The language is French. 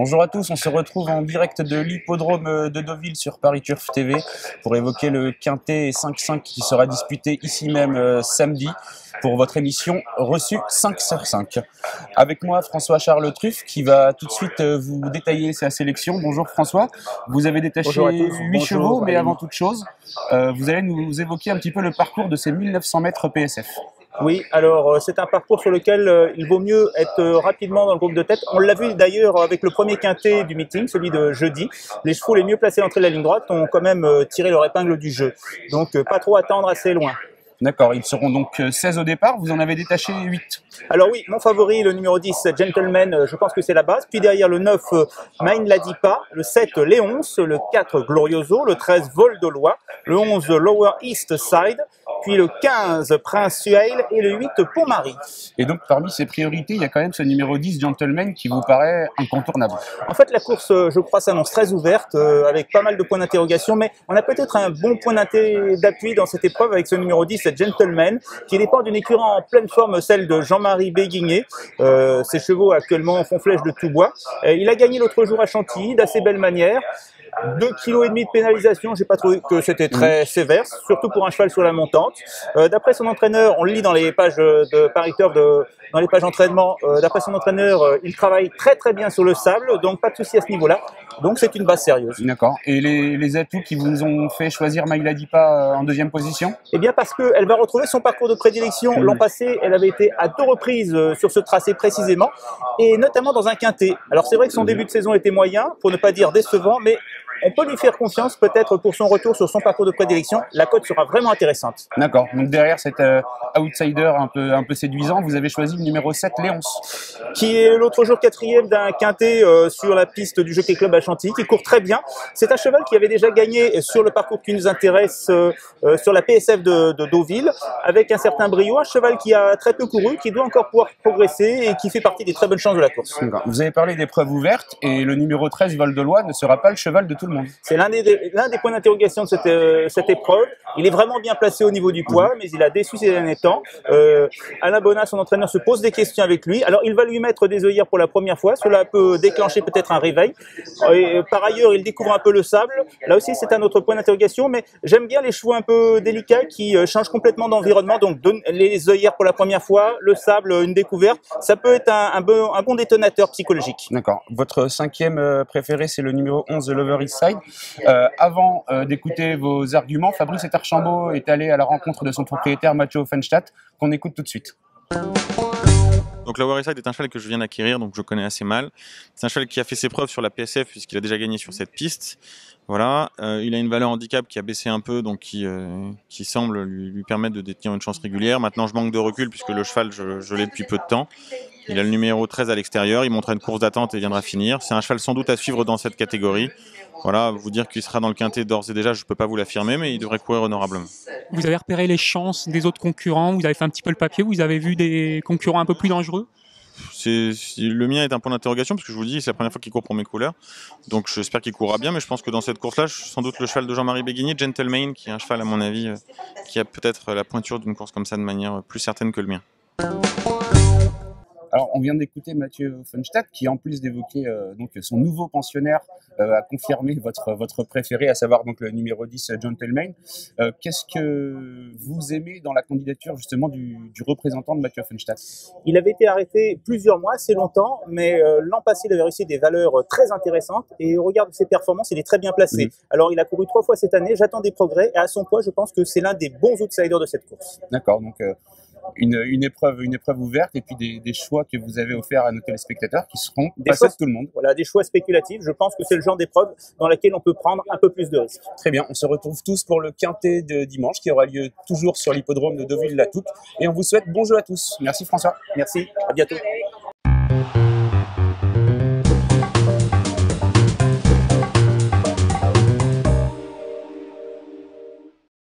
Bonjour à tous, on se retrouve en direct de l'hippodrome de Deauville sur Paris Turf TV pour évoquer le Quintet 5-5 qui sera disputé ici même samedi pour votre émission reçue 5 sur 5. Avec moi François-Charles Truff qui va tout de suite vous détailler sa sélection. Bonjour François, vous avez détaché 8 chevaux, mais avant toute chose, vous allez nous évoquer un petit peu le parcours de ces 1900 mètres PSF. Oui, alors c'est un parcours sur lequel il vaut mieux être rapidement dans le groupe de tête. On l'a vu d'ailleurs avec le premier quintet du meeting, celui de jeudi. Les chevaux les mieux placés à l'entrée de la ligne droite ont quand même tiré leur épingle du jeu. Donc pas trop attendre assez loin. D'accord, ils seront donc 16 au départ, vous en avez détaché 8. Alors oui, mon favori, le numéro 10, Gentleman, je pense que c'est la base. Puis derrière le 9, Main Ladipa, le 7, Léonce, le 4, Glorioso, le 13, Vol de Loi, le 11, Lower East Side, puis le 15, Prince Suhail et le 8, Pont-Marie. Et donc parmi ces priorités, il y a quand même ce numéro 10, Gentleman, qui vous paraît incontournable. En fait, la course, je crois, s'annonce très ouverte, avec pas mal de points d'interrogation, mais on a peut-être un bon point d'appui dans cette épreuve avec ce numéro 10, Gentleman, qui dépend d'une écurie en pleine forme, celle de Jean-Marie Béguigné. Ses chevaux actuellement font flèche de tout bois. Il a gagné l'autre jour à Chantilly, d'assez belle manière. 2,5 kg de pénalisation, j'ai pas trouvé que c'était très sévère, surtout pour un cheval sur la montante. D'après son entraîneur, on le lit dans les pages de Paris Turf, dans les pages d'entraînement, d'après son entraîneur, il travaille très très bien sur le sable, donc pas de souci à ce niveau-là. Donc c'est une base sérieuse. D'accord. Et les atouts qui vous ont fait choisir Main Ladipa en deuxième position? Eh bien parce qu'elle va retrouver son parcours de prédilection. L'an passé, elle avait été à 2 reprises sur ce tracé précisément, et notamment dans un quintet. Alors c'est vrai que son début de saison était moyen, pour ne pas dire décevant, mais on peut lui faire confiance peut-être pour son retour sur son parcours de prédilection. La cote sera vraiment intéressante. D'accord. Donc derrière cet outsider un peu séduisant, vous avez choisi le numéro 7, Léonce. Qui est l'autre jour 4e d'un quintet sur la piste du Jockey Club à Chantilly, qui court très bien. C'est un cheval qui avait déjà gagné sur le parcours qui nous intéresse, sur la PSF de Deauville, avec un certain brio. Un cheval qui a très peu couru, qui doit encore pouvoir progresser et qui fait partie des très bonnes chances de la course. Vous avez parlé d'épreuves ouvertes et le numéro 13, Vol de Loi, ne sera pas le cheval de tout le monde. C'est l'un des points d'interrogation de cette épreuve. Il est vraiment bien placé au niveau du poids, mais il a déçu ces derniers temps. Alain Bonnat, son entraîneur, se pose des questions avec lui. Alors, il va lui mettre des œillères pour la première fois. Cela peut déclencher peut-être un réveil. Et, par ailleurs, il découvre un peu le sable. Là aussi, c'est un autre point d'interrogation. Mais j'aime bien les chevaux un peu délicats qui changent complètement d'environnement. Donc, les œillères pour la première fois, le sable, une découverte. Ça peut être un bon détonateur psychologique. D'accord. Votre 5e préféré, c'est le numéro 11, The Lover East Side. Avant d'écouter vos arguments, Fabrice Archambault est allé à la rencontre de son propriétaire Mathieu Offenstadt, qu'on écoute tout de suite. Donc Lower East Side est un cheval que je viens d'acquérir, donc je connais assez mal. C'est un cheval qui a fait ses preuves sur la PSF puisqu'il a déjà gagné sur cette piste. Voilà, il a une valeur handicap qui a baissé un peu, donc qui semble lui permettre de détenir une chance régulière. Maintenant, je manque de recul puisque le cheval, je l'ai depuis peu de temps. Il a le numéro 13 à l'extérieur, il montre une course d'attente et viendra finir. C'est un cheval sans doute à suivre dans cette catégorie. Voilà, vous dire qu'il sera dans le quintet d'ores et déjà, je ne peux pas vous l'affirmer, mais il devrait courir honorablement. Vous avez repéré les chances des autres concurrents, vous avez fait un petit peu le papier, vous avez vu des concurrents un peu plus dangereux? Le mien est un point d'interrogation parce que je vous dis, c'est la première fois qu'il court pour mes couleurs. Donc j'espère qu'il courra bien, mais je pense que dans cette course-là, sans doute le cheval de Jean-Marie Béguigné, Gentleman, qui est un cheval à mon avis qui a peut-être la pointure d'une course comme ça de manière plus certaine que le mien. Alors, on vient d'écouter Mathieu Offenstadt qui, en plus d'évoquer donc son nouveau pensionnaire, a confirmé votre préféré, à savoir donc le numéro 10, Gentleman. Qu'est-ce que vous aimez dans la candidature justement du représentant de Mathieu Offenstadt? Il avait été arrêté plusieurs mois, assez longtemps, mais l'an passé, il avait réussi des valeurs très intéressantes et au regard de ses performances, il est très bien placé. Alors, il a couru 3 fois cette année, j'attends des progrès et à son poids, je pense que c'est l'un des bons outsiders de cette course. D'accord, donc une épreuve ouverte et puis des choix que vous avez offerts à nos téléspectateurs qui seront passés de tout le monde. Voilà, des choix spéculatifs. Je pense que c'est le genre d'épreuve dans laquelle on peut prendre un peu plus de risques. Très bien, on se retrouve tous pour le quintet de dimanche qui aura lieu toujours sur l'hippodrome de Deauville-la-Touque et on vous souhaite bon jeu à tous. Merci François. Merci, à bientôt.